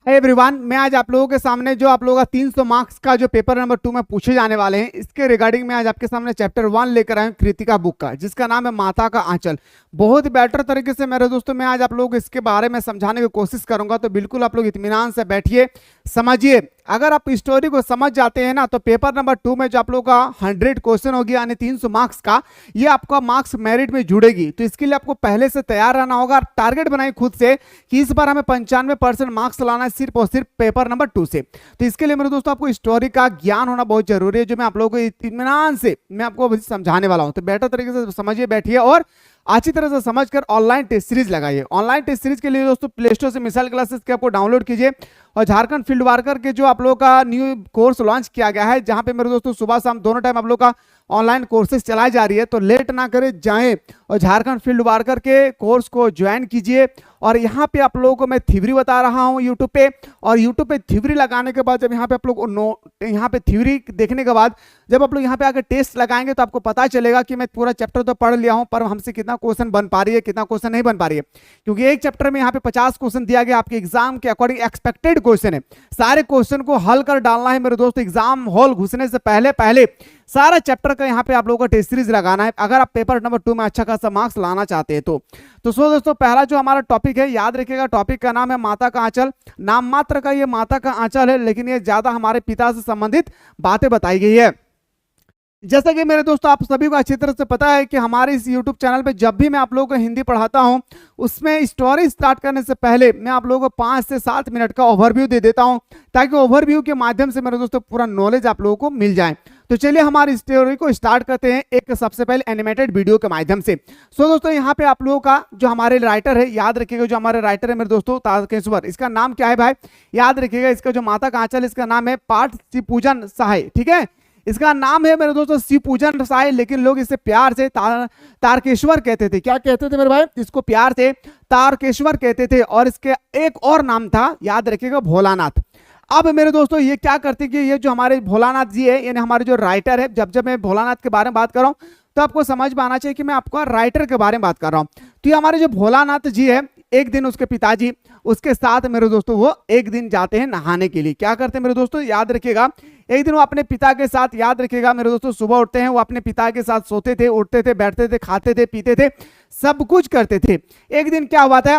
Everyone, मैं आज आप लोगों के सामने जो आप लोगों का 300 मार्क्स का जो पेपर नंबर 2 में पूछे जाने वाले हैं, इसके रिगार्डिंग मैं आज आपके सामने चैप्टर 1 लेकर आया हूं कृतिका बुक का, जिसका नाम है माता का आंचल। बहुत ही बेटर तरीके से मेरे दोस्तों मैं आज आप लोगों को इसके बारे में समझाने की कोशिश करूंगा, तो बिल्कुल आप लोग इत्मीनान से बैठिए, समझिए। अगर आप स्टोरी को समझ जाते हैं ना, तो पेपर नंबर 2 में जो आप लोगों का 100 क्वेश्चन होगी यानी 300 मार्क्स का, ये आपका मार्क्स मेरिट में जुड़ेगी। तो इसके लिए आपको पहले से तैयार रहना होगा। टारगेट बनाइए खुद से कि इस बार हमें 95% मार्क्स लाना है सिर्फ और सिर्फ पेपर नंबर 2 से। तो इसके लिए मेरे दोस्तों आपको स्टोरी का ज्ञान होना बहुत जरूरी है, जो मैं आप लोगों को इत्मीनान से मैं आपको समझाने वाला हूं। तो बेटर तरीके से समझिए, बैठिए और अच्छी तरह से समझकर ऑनलाइन टेस्ट सीरीज लगाइए। ऑनलाइन टेस्ट सीरीज के लिए दोस्तों प्ले स्टोर से मिसाइल क्लासेस के आपको डाउनलोड कीजिए, और झारखंड फील्ड वर्कर के जो आप लोगों का न्यू कोर्स लॉन्च किया गया है, जहां पे मेरे दोस्तों सुबह शाम दोनों टाइम आप लोग का ऑनलाइन कोर्सेज चलाई जा रही है। तो लेट ना करें, जाएं और झारखंड फील्ड वर्कर के कोर्स को ज्वाइन कीजिए। और यहाँ पे आप लोगों को मैं थ्योरी बता रहा हूँ यूट्यूब पे, और यूट्यूब पे थ्योरी लगाने के बाद जब यहाँ पे आप लोग यहाँ पे थ्योरी देखने के बाद जब आप लोग यहाँ पे आकर टेस्ट लगाएंगे, तो आपको पता चलेगा कि मैं पूरा चैप्टर तो पढ़ लिया हूँ, पर हमसे कितना क्वेश्चन बन पा रही है, कितना क्वेश्चन नहीं बन पा रही है। क्योंकि एक चैप्टर में यहाँ पे 50 क्वेश्चन दिया गया, आपके एग्जाम के अकॉर्डिंग एक्सपेक्टेड क्वेश्चन है। सारे क्वेश्चन को हल कर डालना है मेरे दोस्त। एग्जाम हॉल घुसने से पहले पहले सारा चैप्टर का यहाँ पे आप लोगों का टेस्ट सीरीज लगाना है, अगर आप पेपर नंबर 2 में अच्छा खासा मार्क्स लाना चाहते हैं तो सो दोस्तों, पहला जो हमारा टॉपिक है, याद रखिएगा, टॉपिक का नाम है माता का आंचल। नाम मात्र का ये माता का आंचल है, लेकिन ये ज्यादा हमारे पिता से संबंधित बातें बताई गई है। जैसा कि मेरे दोस्तों आप सभी को अच्छी तरह से पता है कि हमारे इस YouTube चैनल पे जब भी मैं आप लोगों को हिंदी पढ़ाता हूं, उसमें स्टोरी स्टार्ट करने से पहले मैं आप लोगों को 5 से 7 मिनट का ओवरव्यू दे देता हूं, ताकि ओवरव्यू के माध्यम से मेरे दोस्तों पूरा नॉलेज आप लोगों को मिल जाए। तो चलिए हमारी स्टोरी को स्टार्ट करते हैं एक सबसे पहले एनिमेटेड वीडियो के माध्यम से। सो दोस्तों, यहाँ पे आप लोगों का जो हमारे राइटर है, याद रखिएगा, जो हमारे राइटर है मेरे दोस्तों तारकेश्वर, इसका नाम क्या है भाई, याद रखिएगा। इसका जो माता का आंचल, इसका नाम है पाठ शिवपूजन सहाय, ठीक है। इसका नाम है मेरे दोस्तों शिवपूजन सहाय, लेकिन लोग इसे प्यार से तारकेश्वर कहते थे। क्या कहते थे मेरे भाई? इसको प्यार से तारकेश्वर कहते थे। और इसके एक और नाम था, याद रखिएगा, भोलानाथ। अब मेरे दोस्तों ये क्या करते कि ये जो हमारे भोलानाथ जी है, यानी हमारे जो राइटर है, जब मैं भोलानाथ के बारे में बात कर रहा हूं, तो आपको समझ में आना चाहिए कि मैं आपको राइटर के बारे में बात कर रहा हूं। तो ये हमारे जो भोलानाथ जी है, एक दिन उसके पिताजी उसके साथ मेरे दोस्तों वो एक दिन जाते हैं नहाने के लिए। क्या करते हैं मेरे दोस्तों, याद रखिएगा, एक दिन वो अपने पिता के साथ, याद रखिएगा मेरे दोस्तों, सुबह उठते हैं, वो अपने पिता के साथ सोते थे, उठते थे, बैठते थे, खाते थे, पीते थे, सब कुछ करते थे। एक दिन क्या हुआ था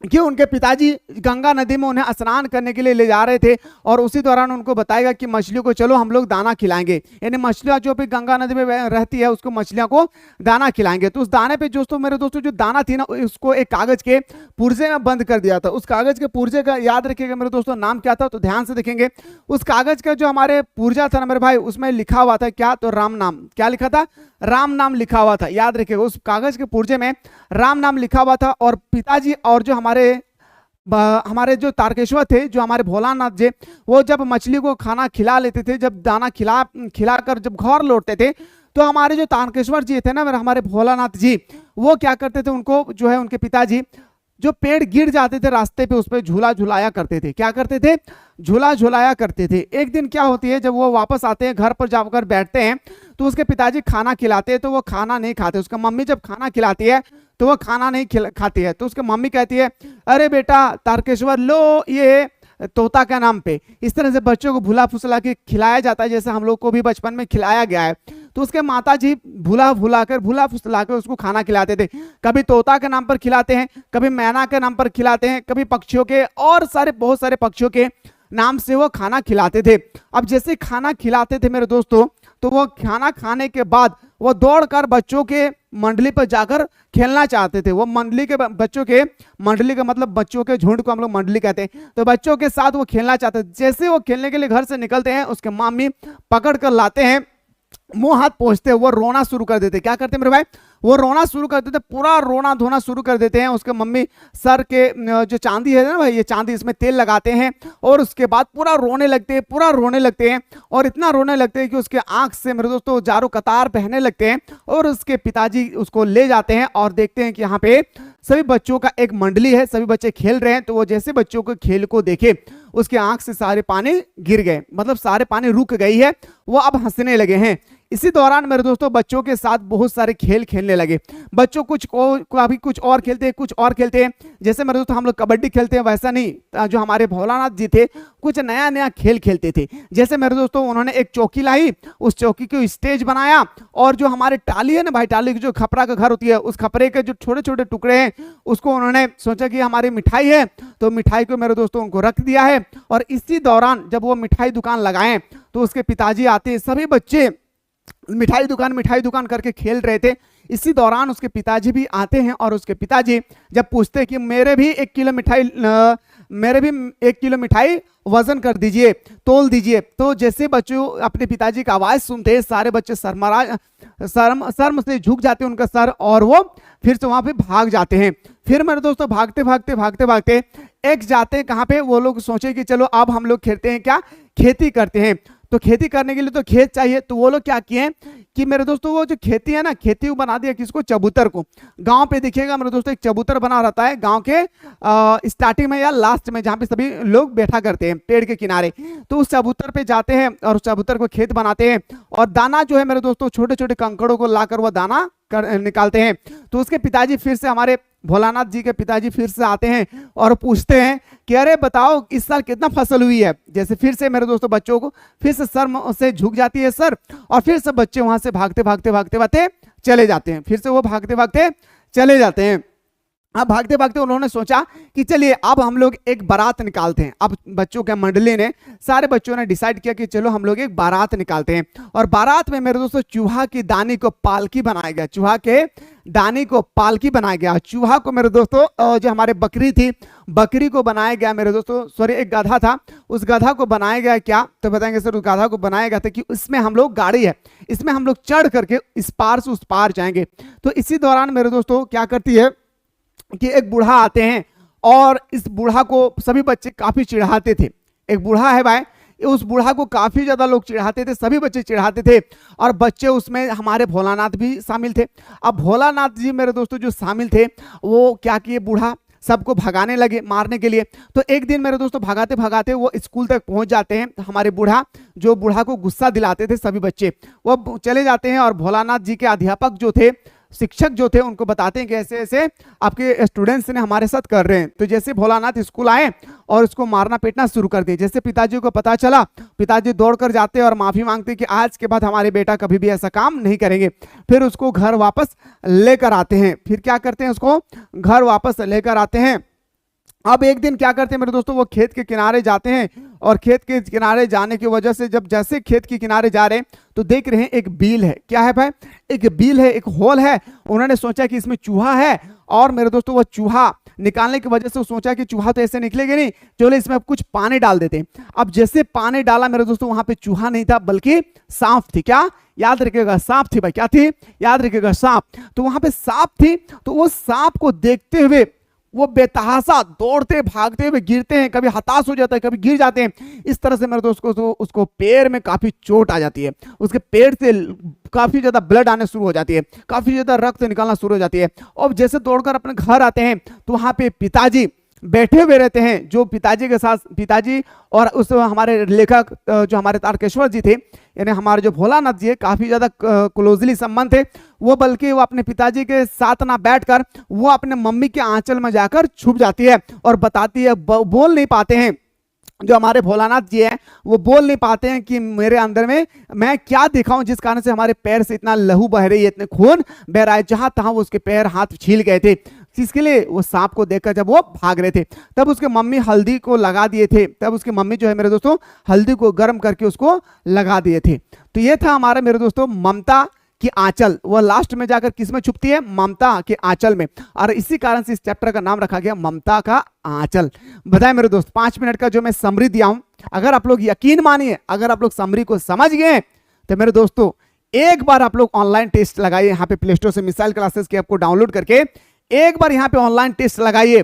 कि उनके पिताजी गंगा नदी में उन्हें स्नान करने के लिए ले जा रहे थे, और उसी दौरान उनको बताएगा कि मछलियों को चलो हम लोग दाना खिलाएंगे, यानी मछलियां जो भी गंगा नदी में रहती है उसको मछलियों को दाना खिलाएंगे। तो उस दाने पे दोस्तों मेरे दोस्तों जो दाना थी ना, उसको एक कागज के पुर्जे में बंद कर दिया था। उस कागज के पुर्जे का याद रखिएगा मेरे दोस्तों नाम क्या था, तो ध्यान से देखेंगे। उस कागज का जो हमारे पुर्जा था ना मेरे भाई, उसमें लिखा हुआ था क्या, तो राम नाम। क्या लिखा था? राम नाम लिखा हुआ था। याद रखिएगा, उस कागज के पुर्जे में राम नाम लिखा हुआ था। और पिताजी और जो हमारे जो तारकेश्वर थे, जो हमारे भोलानाथ जी, वो जब मछली को खाना खिला लेते थे, जब दाना खिलाकर जब घर लौटते थे, तो हमारे जो तारकेश्वर जी थे ना, हमारे भोलानाथ जी, वो क्या करते थे, उनको जो है उनके पिताजी जो पेड़ गिर जाते थे रास्ते पे, उस पर झूला झुलाया करते थे। क्या करते थे? झूला झुलाया करते थे। एक दिन क्या होती है, जब वो वापस आते हैं घर पर जाकर बैठते हैं, तो उसके पिताजी खाना खिलाते हैं, तो वो खाना नहीं खाते। उसका मम्मी जब खाना खिलाती है तो वो खाना नहीं खाती है। तो उसके मम्मी कहती है, अरे बेटा तारकेश्वर, लो ये तोता के नाम पे। इस तरह से बच्चों को भूला फुसला के खिलाया जाता है, जैसे हम लोग को भी बचपन में खिलाया गया है। तो उसके माता जी भूला फुसला कर उसको खाना खिलाते थे। कभी तोता के नाम पर खिलाते हैं, कभी मैना के नाम पर खिलाते हैं, कभी पक्षियों के और बहुत सारे पक्षियों के नाम से वो खाना खिलाते थे। अब जैसे खाना खिलाते थे मेरे दोस्तों, तो वो खाना खाने के बाद वो दौड़कर बच्चों के मंडली पर जाकर खेलना चाहते थे। वो मंडली के मंडली का मतलब बच्चों के झुंड को हम लोग मंडली कहते हैं। तो बच्चों के साथ वो खेलना चाहते थे। जैसे वो खेलने के लिए घर से निकलते हैं, उसके मम्मी पकड़ कर लाते हैं, मुंह हाथ पोंछते हैं, वो रोना शुरू कर देते। क्या करते हैं मेरे भाई? वो रोना शुरू कर देते, पूरा रोना धोना शुरू कर देते हैं। उसके मम्मी सर के जो चांदी है ना भाई, ये चांदी, इसमें तेल लगाते हैं, और उसके बाद पूरा रोने लगते हैं, और इतना रोने लगते हैं कि उसके आंख से मेरे दोस्तों जारो कतार बहने लगते हैं। और उसके पिताजी उसको ले जाते हैं और देखते हैं कि यहाँ पे सभी बच्चों का एक मंडली है, सभी बच्चे खेल रहे हैं। तो वो जैसे बच्चों के खेल को देखे, उसके आंख से सारे पानी गिर गए, मतलब सारे पानी रुक गई है, वो अब हंसने लगे हैं। इसी दौरान मेरे दोस्तों बच्चों के साथ बहुत सारे खेल खेलने लगे। बच्चों अभी कुछ और खेलते हैं, कुछ और खेलते हैं। जैसे मेरे दोस्तों हम लोग कबड्डी खेलते हैं, वैसा नहीं, जो हमारे भोलानाथ जी थे कुछ नया नया खेल खेलते थे। जैसे मेरे दोस्तों उन्होंने एक चौकी लाई, उस चौकी को स्टेज बनाया, और जो हमारे टाली है ना भाई, टाली की जो खपरा का घर होती है, उस खपरे के जो छोटे छोटे टुकड़े हैं उसको उन्होंने सोचा कि हमारी मिठाई है, तो मिठाई को मेरे दोस्तों उनको रख दिया है। और इसी दौरान जब वो मिठाई दुकान लगाएं तो उसके पिताजी आते हैं। सभी बच्चे मिठाई दुकान करके खेल रहे थे। इसी दौरान उसके पिताजी भी आते हैं और उसके पिताजी जब पूछते हैं कि मेरे भी 1 किलो मिठाई वजन कर दीजिए, तोल दीजिए, तो जैसे बच्चों अपने पिताजी का आवाज सुनते हैं सारे बच्चे शर्म से झुक जाते हैं उनका सर, और वो फिर से वहां पे भाग जाते हैं। फिर मेरे दोस्तों भागते भागते एक जाते हैं कहां पे, वो लोग सोचे कि चलो अब हम लोग खेलते हैं, क्या खेती करते हैं। तो खेती करने के लिए तो खेत चाहिए, तो वो लोग क्या किए कि मेरे दोस्तों वो जो खेती है ना, खेती बना दिया किसको, चबूतर को। गांव पे देखिएगा मेरे दोस्तों एक चबूतर बना रहता है गांव के स्टार्टिंग में या लास्ट में, जहां पे सभी लोग बैठा करते हैं पेड़ के किनारे। तो उस चबूतर पे जाते हैं और उस चबूतर को खेत बनाते हैं, और दाना जो है मेरे दोस्तों छोटे छोटे कंकड़ों को लाकर वो दाना निकालते हैं। तो उसके पिताजी फिर से, हमारे भोलानाथ जी के पिताजी फिर से आते हैं और पूछते हैं कि अरे बताओ इस साल कितना फसल हुई है। जैसे फिर से मेरे दोस्तों बच्चों को फिर से सर से झुक जाती है सर, और फिर से बच्चे वहां से भागते चले जाते हैं। फिर से वो भागते चले जाते हैं। अब भागते भागते उन्होंने सोचा कि चलिए अब हम लोग एक बारात निकालते हैं। अब बच्चों के मंडली ने, सारे बच्चों ने डिसाइड किया कि चलो हम लोग एक बारात निकालते हैं। और बारात में मेरे दोस्तों चूहा की दानी को पालकी बनाया गया, चूहा के दानी को पालकी बनाया गया। चूहा को मेरे दोस्तों जो हमारे बकरी थी, बकरी को बनाया गया मेरे दोस्तों, सॉरी एक गधा था, उस गधा को बनाया गया क्या, तो बताएंगे सर उस गधा को बनाया गया था कि इसमें हम लोग गाड़ी है, इसमें हम लोग चढ़ करके इस पार से उस पार जाएंगे। तो इसी दौरान मेरे दोस्तों क्या करती है कि एक बूढ़ा आते हैं, और इस बूढ़ा को सभी बच्चे काफी चिढ़ाते थे। एक बूढ़ा है भाई, उस बूढ़ा को काफी ज्यादा लोग चिढ़ाते थे, सभी बच्चे चिढ़ाते थे, और बच्चे उसमें हमारे भोलानाथ भी शामिल थे। अब भोलानाथ जी मेरे दोस्तों जो शामिल थे वो क्या किए, बूढ़ा सबको भगाने लगे मारने के लिए। तो एक दिन मेरे दोस्तों भगाते भगाते वो स्कूल तक पहुंच जाते हैं। हमारे बूढ़ा को गुस्सा दिलाते थे सभी बच्चे, वो चले जाते हैं, और भोलानाथ जी के अध्यापक जो थे, शिक्षक जो थे, उनको बताते हैं कि ऐसे ऐसे आपके स्टूडेंट्स ने हमारे साथ कर रहे हैं। तो जैसे भोलानाथ स्कूल आए और उसको मारना पीटना शुरू कर दिए। जैसे पिताजी को पता चला, पिताजी दौड़कर जाते और माफी मांगते कि आज के बाद हमारे बेटा कभी भी ऐसा काम नहीं करेंगे। फिर उसको घर वापस लेकर आते हैं। फिर क्या करते हैं, उसको घर वापस लेकर आते हैं। अब एक दिन क्या करते हैं मेरे दोस्तों, वो खेत के किनारे जाते हैं, और खेत के किनारे जाने की वजह से जब जैसे खेत के किनारे जा रहे हैं तो देख रहे हैं एक बील है। क्या है भाई, एक बील है, एक होल है। उन्होंने सोचा कि इसमें चूहा है, और मेरे दोस्तों वो चूहा निकालने की वजह से सोचा कि चूहा तो ऐसे निकलेगा नहीं, चलो इसमें अब कुछ पानी डाल देते हैं। अब जैसे पानी डाला मेरे दोस्तों, वहां पे चूहा नहीं था बल्कि सांप थी। क्या याद रखिएगा, सांप थी भाई, क्या थी याद रखिएगा, सांप। तो वहां पे सांप थी, तो वो सांप को देखते हुए वो बेतहाशा दौड़ते भागते हुए गिरते हैं, कभी हताश हो जाता है, कभी गिर जाते हैं। इस तरह से मेरे दोस्त को तो उसको पैर में काफी चोट आ जाती है, उसके पैर से काफी ज्यादा ब्लड आने शुरू हो जाती है, काफी ज्यादा रक्त निकलना शुरू हो जाती है। और जैसे दौड़कर अपने घर आते हैं तो वहां पे पिताजी बैठे हुए रहते हैं, जो पिताजी के साथ, पिताजी और उस हमारे लेखक जो हमारे तारकेश्वर जी थे, यानी हमारे जो भोलानाथ जी है, काफी ज्यादा क्लोजली संबंध थे वो। बल्कि वो अपने पिताजी के साथ ना बैठकर वो अपने मम्मी के आंचल में जाकर छुप जाती है और बताती है, बोल नहीं पाते हैं जो हमारे भोलानाथ जी हैं, वो बोल नहीं पाते हैं कि मेरे अंदर में मैं क्या दिखाऊं जिस कारण से हमारे पैर से इतना लहू बह रही है, इतने खून बह रहा है। जहां तहां वो उसके पैर हाथ छील गए थे, इसके लिए वो सांप को देखकर जब वो भाग रहे थे, तब उसके मम्मी हल्दी को लगा दिए थे। तब उसकी मम्मी जो है मेरे दोस्तों हल्दी को गर्म करके उसको लगा दिए थे। तो ये था हमारा मेरे दोस्तों ममता की आंचल। वो लास्ट में जाकर किस में छुपती है, ममता के आंचल में, और इसी कारण से इस चैप्टर का नाम रखा गया ममता का आंचल। बताएं मेरे दोस्त, 5 मिनट का जो मैं समरी दिया हूं, अगर आप लोग यकीन मानिए, अगर आप लोग समरी को समझ गए तो मेरे दोस्तों एक बार आप लोग ऑनलाइन टेस्ट लगाइए। यहाँ पे प्ले स्टोर से मिसाइल क्लासेस की ऐप को डाउनलोड करके एक बार यहाँ पे ऑनलाइन टेस्ट लगाइए,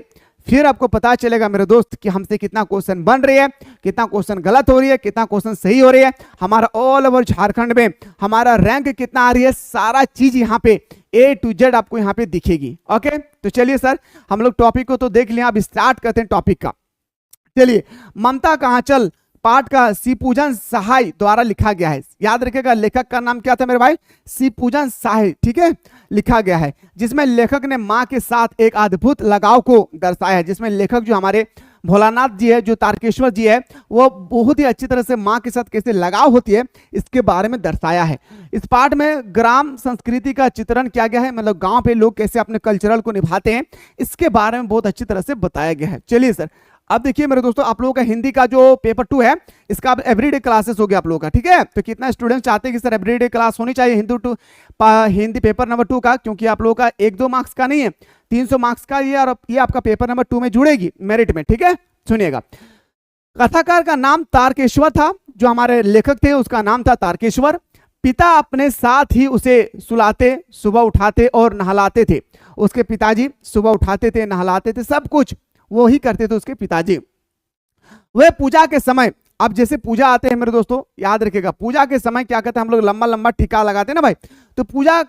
फिर आपको पता चलेगा मेरे दोस्त कि हमसे कितना क्वेश्चन बन रही है, कितना क्वेश्चन गलत हो रही है, कितना क्वेश्चन सही हो रही है, हमारा ऑल ओवर झारखंड में हमारा रैंक कितना आ रही है, सारा चीज यहाँ पे A to Z आपको यहाँ पे दिखेगी। ओके, तो चलिए सर हम लोग टॉपिक को तो देख लिया, अब स्टार्ट करते हैं टॉपिक का। चलिए, ममता का आंचल पाठ का शिवपूजन सहाय द्वारा लिखा गया है। याद रखिएगा लेखक का नाम क्या था मेरे भाई, शिवपूजन सहाय, ठीक है, लिखा गया है, जिसमें लेखक ने मां के साथ एक अद्भुत लगाव को दर्शाया है। जिसमें लेखक जो हमारे भोलानाथ जी है, जो तारकेश्वर जी है, वो बहुत ही अच्छी तरह से मां के साथ कैसे लगाव होती है इसके बारे में दर्शाया है। इस पाठ में ग्राम संस्कृति का चित्रण किया गया है, मतलब गांव पे लोग कैसे अपने कल्चरल को निभाते हैं इसके बारे में बहुत अच्छी तरह से बताया गया है। चलिए सर, अब देखिए मेरे दोस्तों, आप लोगों का हिंदी का जो पेपर 2 है इसका अब एवरीडे क्लासेस हो गया आप लोगों का, ठीक है। तो कितना स्टूडेंट चाहते हैं कि सर एवरीडे क्लास होनी चाहिए हिंदी पेपर नंबर 2 का, क्योंकि आप लोगों का 1-2 मार्क्स का नहीं है, 300 मार्क्स का ये, और ये आपका पेपर नंबर 2 में जुड़ेगी मेरिट में, ठीक है। सुनिएगा, कथाकार का नाम तारकेश्वर था, जो हमारे लेखक थे उसका नाम था तारकेश्वर। पिता अपने साथ ही उसे सुलाते, सुबह उठाते और नहलाते थे। उसके पिताजी सुबह उठाते थे, नहलाते थे, सब कुछ वो ही करते थे उसके पिताजी। वह पूजा के समय, अब जैसे पूजा आते हैं मेरे दोस्तों, याद रखिएगा पूजा के समय क्या कहते हैं हम लोग, लंबा लंबा टीका लगाते हैं ना भाई, तो पूजा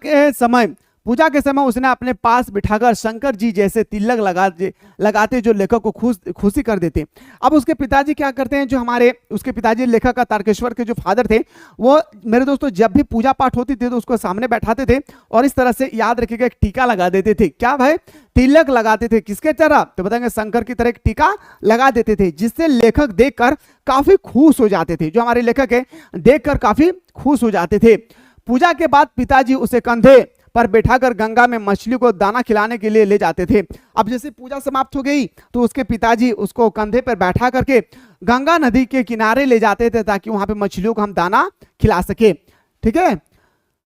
के समय उसने अपने पास बिठाकर शंकर जी जैसे तिलक लगाते जो लेखक को खुशी कर देते। अब उसके पिताजी क्या करते हैं, जो हमारे उसके पिताजी लेखक का तारकेश्वर के जो फादर थे, वो मेरे दोस्तों जब भी पूजा पाठ होती थी तो उसको सामने बैठाते थे और इस तरह से, याद रखिएगा, एक टीका लगा देते थे। क्या भाई, तिलक लगाते थे, किसके तरह, तो बताएंगे शंकर की तरह एक टीका लगा देते थे, जिससे लेखक देखकर काफी खुश हो जाते थे। जो हमारे लेखक है देखकर काफी खुश हो जाते थे। पूजा के बाद पिताजी उसे कंधे पर बैठाकर गंगा में मछली को दाना खिलाने के लिए ले जाते थे। अब जैसे पूजा समाप्त हो गई तो उसके पिताजी उसको कंधे पर बैठा करके गंगा नदी के किनारे ले जाते थे, ताकि वहां पे मछलियों को हम दाना खिला सके, ठीक है।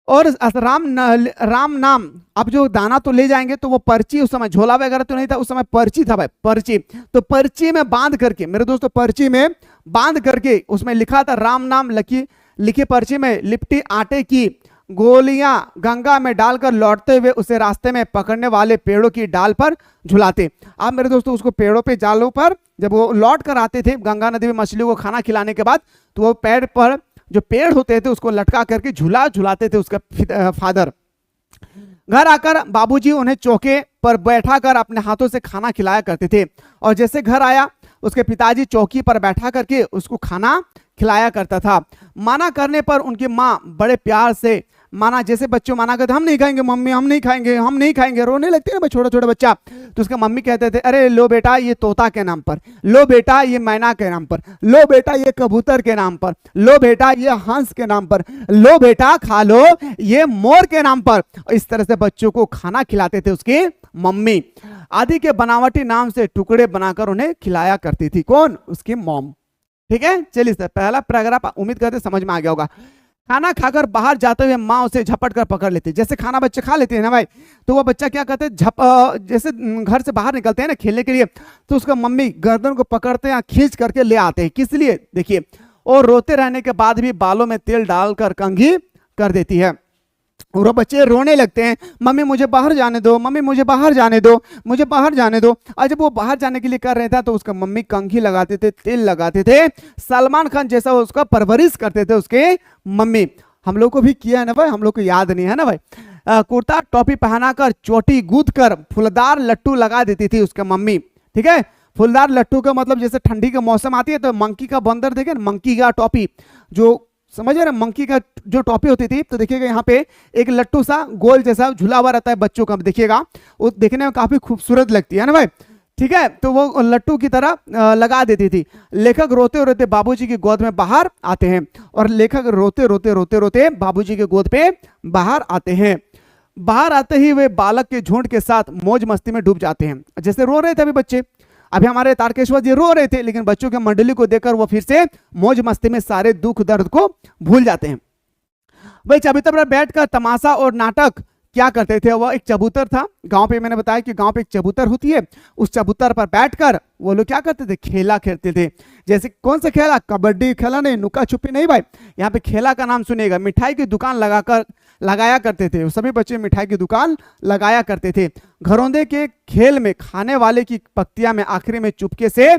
और राम नाम, अब जो दाना तो ले जाएंगे तो वो पर्ची, उस समय झोला वगैरह तो नहीं था, उस समय पर्ची था भाई, पर्ची, तो पर्ची में बांध करके मेरे दोस्तों, पर्ची में बांध करके उसमें लिखा था राम नाम, लिखी पर्ची में लिपटी आटे की गोलियां गंगा में डालकर लौटते हुए उसे रास्ते में पकड़ने वाले पेड़ों की डाल पर झुलाते। अब मेरे दोस्तों उसको पेड़ों पे, जालों पर जब वो लौट कर आते थे गंगा नदी में मछलियों को खाना खिलाने के बाद, तो वो पेड़ पर जो पेड़ होते थे उसको लटका करके झुलाते थे उसका फादर। घर आकर बाबूजी उन्हें चौके पर बैठाकर अपने हाथों से खाना खिलाया करते थे, और जैसे घर आया उसके पिताजी चौकी पर बैठा करके उसको खाना खिलाया करता था। माना करने पर उनकी माँ बड़े प्यार से, माना जैसे बच्चों माना करते, हम नहीं खाएंगे मम्मी, हम नहीं खाएंगे, हम नहीं खाएंगे, रोने लगते हैं ना छोटा छोटा बच्चा, तो उसका मम्मी कहते थे, अरे लो बेटा ये तोता के नाम पर, लो बेटा ये मैना के नाम पर, लो बेटा ये कबूतर के नाम पर, लो बेटा ये हंस के नाम पर, लो बेटा खा लो ये मोर के नाम पर। इस तरह से बच्चों को खाना खिलाते थे उसकी मम्मी। आदि के बनावटी नाम से टुकड़े बनाकर उन्हें खिलाया करती थी, कौन, उसकी मॉम, ठीक है। चलिए सर, पहला पैराग्राफ उम्मीद करते समझ में आ गया होगा। खाना खाकर बाहर जाते हुए माँ उसे झपट कर पकड़ लेती। जैसे खाना बच्चे खा लेते हैं ना भाई, तो वो बच्चा क्या करते हैं, जैसे घर से बाहर निकलते हैं ना खेलने के लिए, तो उसका मम्मी गर्दन को पकड़ते हैं, खींच करके ले आते हैं। किस लिए, देखिए, और रोते रहने के बाद भी बालों में तेल डालकर कंघी कर देती है। और बच्चे रोने लगते हैं, मम्मी मुझे बाहर जाने दो, मम्मी मुझे बाहर जाने दो, मुझे बाहर जाने दो। और जब वो बाहर जाने के लिए कर रहे थे तो उसका मम्मी कंघी लगाते थे, तेल लगाते थे, सलमान खान जैसा उसका परवरिश करते थे उसके मम्मी। हम लोग को भी किया है ना भाई, हम लोग को याद नहीं है ना भाई। कुर्ता टोपी पहनाकर चोटी गूंथ कर फूलदार लट्टू लगा देती थी उसके मम्मी, ठीक है। फूलदार लट्टू का मतलब जैसे ठंडी का मौसम आती है तो मंकी का बंदर, देखे मंकी का टोपी, जो समझ रहे, मंकी का जो टोपी होती थी, तो देखिएगा यहाँ पे एक लट्टू सा गोल जैसा झुला हुआ रहता है बच्चों का, देखिएगा वो देखने में काफी खूबसूरत लगती है ना भाई, ठीक है। तो वो लट्टू की तरह लगा देती थी। लेखक रोते रोते बाबूजी की गोद में बाहर आते हैं, और लेखक रोते रोते बाबूजी के गोद पे बाहर आते हैं। बाहर आते ही वे बालक के झुंड के साथ मौज मस्ती में डूब जाते हैं। जैसे रो रहे थे अभी बच्चे, अभी हमारे तारकेश्वर जी रो रहे थे, लेकिन बच्चों के मंडली को देखकर वो फिर से मौज मस्ती में सारे दुख दर्द को भूल जाते हैं। वही चबूतर पर बैठकर तमाशा और नाटक क्या करते थे। वह एक चबूतर था गांव पे, मैंने बताया कि गांव पे एक चबूतर होती है, उस चबूतर पर बैठकर वो लोग क्या करते थे, खेला खेलते थे। जैसे कौन सा खेला, कबड्डी खेला नहीं, नुका छुपी नहीं भाई, यहाँ पे खेला का नाम सुनेगा। मिठाई की दुकान लगाया करते थे, सभी बच्चे मिठाई की दुकान लगाया करते थे। घरौंदे के खेल में खाने वाले की पक्तियां में आखिरी में चुपके से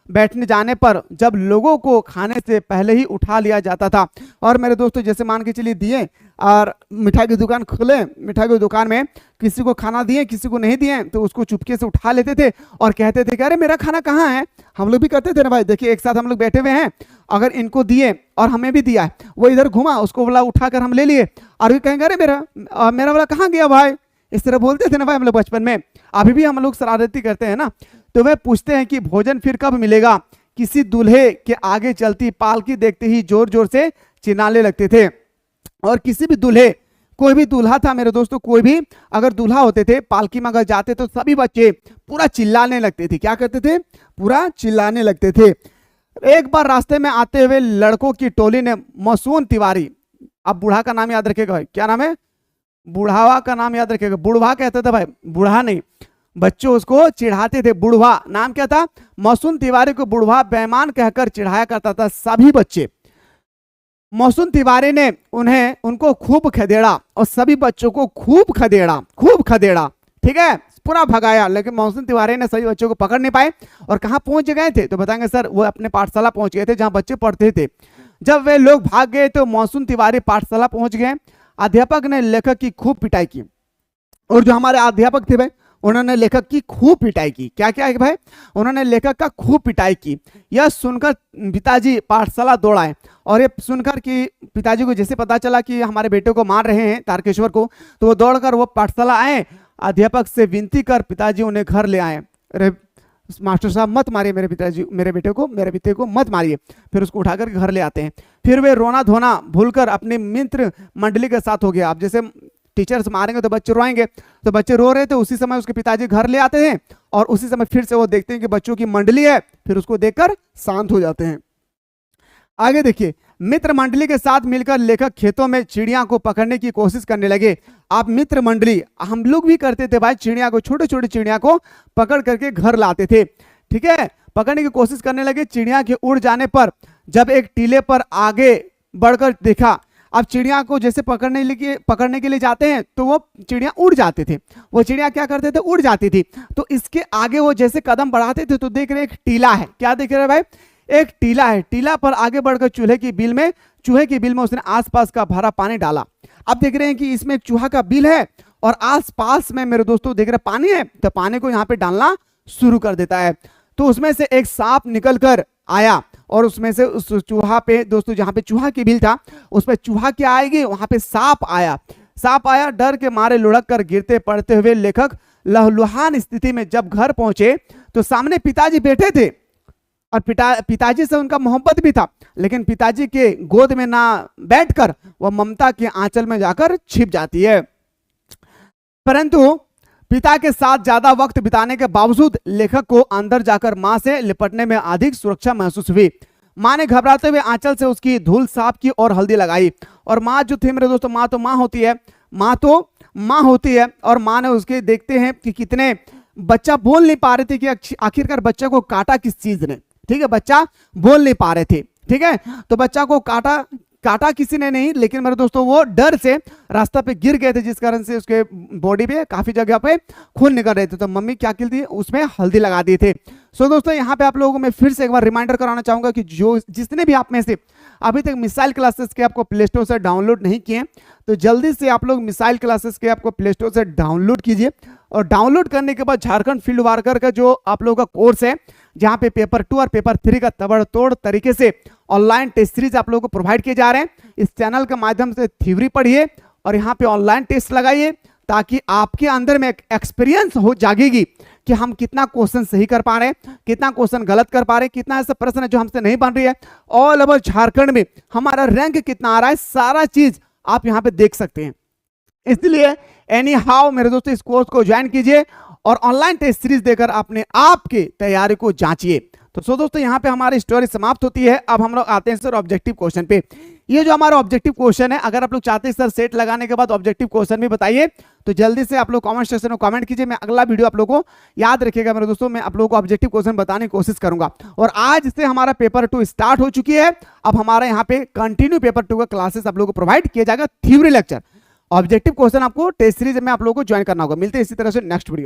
बैठने जाने पर जब लोगों को खाने से पहले ही उठा लिया जाता था। और मेरे दोस्तों जैसे मान के चलिए दिए और मिठाई की दुकान खुले, मिठाई की दुकान में किसी को खाना दिए किसी को नहीं दिए, तो उसको चुपके से उठा लेते थे और कहते थे कि अरे मेरा खाना कहाँ है। हम लोग भी करते थे ना भाई, देखिए एक साथ हम लोग बैठे हुए हैं अगर इनको दिए और हमें भी दिया है, वो इधर घुमा, उसको वाला उठाकर हम ले लिए और ये कहेंगे अरे मेरा वाला कहाँ गया भाई, इस तरह बोलते थे ना भाई हम लोग बचपन में। अभी भी हम लोग शरारती करते हैं ना। तो वे पूछते हैं कि भोजन फिर कब मिलेगा। किसी दूल्हे के आगे चलती पालकी देखते ही जोर जोर से चिल्लाने लगते थे। और किसी भी दूल्हे, कोई भी दूल्हा था मेरे दोस्तों, कोई भी अगर दूल्हा होते थे पालकी में अगर जाते तो सभी बच्चे पूरा चिल्लाने लगते थे। क्या करते थे? पूरा चिल्लाने लगते थे। एक बार रास्ते में आते हुए लड़कों की टोली ने मासूम तिवारी, अब बूढ़ा का नाम याद रखेगा भाई, क्या नाम है? बुढ़ावा का नाम याद रखेगा। बुढ़वा कहते थे भाई, बूढ़ा नहीं। बच्चों उसको चिढ़ाते थे, बुढ़वा। नाम क्या था? मासूम तिवारी को बुढ़वा बेईमान कहकर चिढ़ाया करता था सभी बच्चे। मासूम तिवारी ने उनको खूब खदेड़ा और सभी बच्चों को खूब खदेड़ा, ठीक है, पूरा भगाया। लेकिन मासूम तिवारी ने सभी बच्चों को पकड़ नहीं पाए। और कहां पहुंच गए थे? तो बताएंगे सर, वो अपने पाठशाला पहुंच गए थे जहां बच्चे पढ़ते थे। जब वे लोग भाग गए तो मासूम तिवारी पाठशाला पहुंच गए। अध्यापक ने लेखक की खूब पिटाई की। और जो हमारे अध्यापक थे भाई, उन्होंने लेखक की खूब पिटाई की। क्या क्या है भाई? उन्होंने लेखक का खूब पिटाई की। यह सुनकर पिताजी पाठशाला दौड़ आए। और ये सुनकर कि पिताजी को जैसे पता चला कि हमारे बेटे को मार रहे हैं तारकेश्वर को, तो वो दौड़कर वो पाठशाला आए। अध्यापक से विनती कर पिताजी उन्हें घर ले आए। अरे मास्टर साहब मत मारिए मेरे बेटे को मत मारिए। फिर उसको उठाकर घर ले आते हैं। फिर वे रोना धोना भूलकर अपने मित्र मंडली के साथ हो गया। अब जैसे टीचर्स मारेंगे तो बच्चे रोएंगे, तो बच्चे रो रहे थे, उसी समय उसके पिताजी घर ले आते हैं और उसी समय फिर से वो देखते हैं कि बच्चों की मंडली है, फिर उसको देखकर शांत हो जाते हैं। आगे देखिए, मित्र मंडली के साथ मिलकर लेखक खेतों में चिड़िया को पकड़ने की कोशिश करने लगे। आप मित्र मंडली, हम लोग भी करते थे भाई, चिड़िया को, छोटे छोटे चिड़िया को पकड़ करके घर लाते थे, ठीक है, पकड़ने की कोशिश करने लगे। चिड़िया के उड़ जाने पर जब एक टीले पर आगे बढ़कर देखा, अब चिड़िया को जैसे पकड़ने के लिए जाते हैं तो वो चिड़िया उड़ जाते थे। वो चिड़िया क्या करते थे? उड़ जाती थी। तो इसके आगे वो जैसे कदम बढ़ाते थे तो देख रहे एक टीला है। क्या देख रहे भाई? एक टीला है। टीला पर आगे बढ़कर चूहे की बिल में उसने आसपास का भरा पानी डाला। अब देख रहे हैं कि इसमें चूहा का बिल है और आसपास में मेरे दोस्तों देख रहे पानी है, तो पानी को यहाँ पे डालना शुरू कर देता है। तो उसमें से एक सांप निकल कर आया और उसमें से उस चूहा पे दोस्तों, जहां पे चूहा की बिल था उस पे चूहा क्या आएगी, वहां पे सांप आया। डर के मारे लुढ़क कर गिरते पड़ते हुए लेखक लहूलुहान स्थिति में जब घर पहुंचे तो सामने पिताजी बैठे थे और पिताजी से उनका मोहब्बत भी था, लेकिन पिताजी के गोद में ना बैठकर वह ममता के आंचल में जाकर छिप जाती है। परंतु पिता के साथ ज्यादा वक्त बिताने के बावजूद लेखक को अंदर जाकर मां से लिपटने में अधिक सुरक्षा महसूस हुई। मां ने घबराते हुए आंचल से उसकी धूल साफ की और हल्दी लगाई। और मां जो थी मेरे दोस्तों, मां तो मां होती है और मां ने उसके देखते हैं कि कितने, बच्चा बोल नहीं पा रहे थे कि आखिरकार बच्चा को काटा किस चीज ने, ठीक है, बच्चा बोल नहीं पा रहे थे, ठीक है, तो बच्चा को काटा किसी ने नहीं, लेकिन मेरे दोस्तों वो डर से रास्ता पे गिर गए थे, जिस कारण से उसके बॉडी पे काफी जगह पे खून निकल रहे थे। तो मम्मी क्या की थी, उसमें हल्दी लगा दी थे। सो दोस्तों यहाँ पे आप लोगों को मैं फिर से एक बार रिमाइंडर कराना चाहूंगा कि जितने भी आप में से अभी तक मिसाइल क्लासेस के आपको प्ले स्टोर से डाउनलोड नहीं किए, तो जल्दी से आप लोग मिसाइल क्लासेस के आपको प्ले स्टोर से डाउनलोड कीजिए। और डाउनलोड करने के बाद झारखंड फील्ड वर्कर का जो आप लोगों का कोर्स है, जहां पे पेपर 2 और पेपर 3 का तबड़तोड़ तरीके से ऑनलाइन टेस्ट सीरीज आप लोगों को प्रोवाइड किए जा रहे हैं। इस चैनल के माध्यम से थ्योरी पढ़िए और यहाँ पे ऑनलाइन टेस्ट लगाइए, ताकि आपके अंदर में एक एक्सपीरियंस हो जागेगी कि हम कितना क्वेश्चन सही कर पा रहे हैं, कितना क्वेश्चन गलत कर पा रहे हैं, कितना ऐसा प्रश्न है जो हमसे नहीं बन रही है, ऑल ओवर झारखंड में हमारा रैंक कितना आ रहा है, सारा चीज आप यहाँ पे देख सकते हैं। इसलिए एनी हाउ मेरे दोस्तों इस कोर्स को ज्वाइन कीजिए और ऑनलाइन टेस्ट सीरीज देकर अपने आप की तैयारी को जांचिए। तो दोस्तों यहाँ पे हमारी स्टोरी समाप्त होती है। अब हम लोग आते हैं सर ऑब्जेक्टिव क्वेश्चन पे। ये जो हमारा ऑब्जेक्टिव क्वेश्चन है, अगर आप लोग चाहते हैं सर सेट लगाने के बाद ऑब्जेक्टिव क्वेश्चन भी बताइए, तो जल्दी से आप लोग कमेंट सेक्शन में कमेंट कीजिए। मैं अगला वीडियो आप लोगों को याद रखिएगा मेरे दोस्तों, मैं आप लोगों को ऑब्जेक्टिव क्वेश्चन बताने की कोशिश करूंगा। और आज से हमारा पेपर 2 स्टार्ट हो चुकी है। अब हमारे यहाँ पे कंटिन्यू पेपर 2 का क्लासेस आप लोगों को प्रोवाइड किया जाएगा, थ्योरी लेक्चर। ऑब्जेक्टिव क्वेश्चन आपको टेस्ट सीरीज में आप लोगों को ज्वाइन करना होगा। मिलते हैं इसी तरह से नेक्स्ट वीडियो।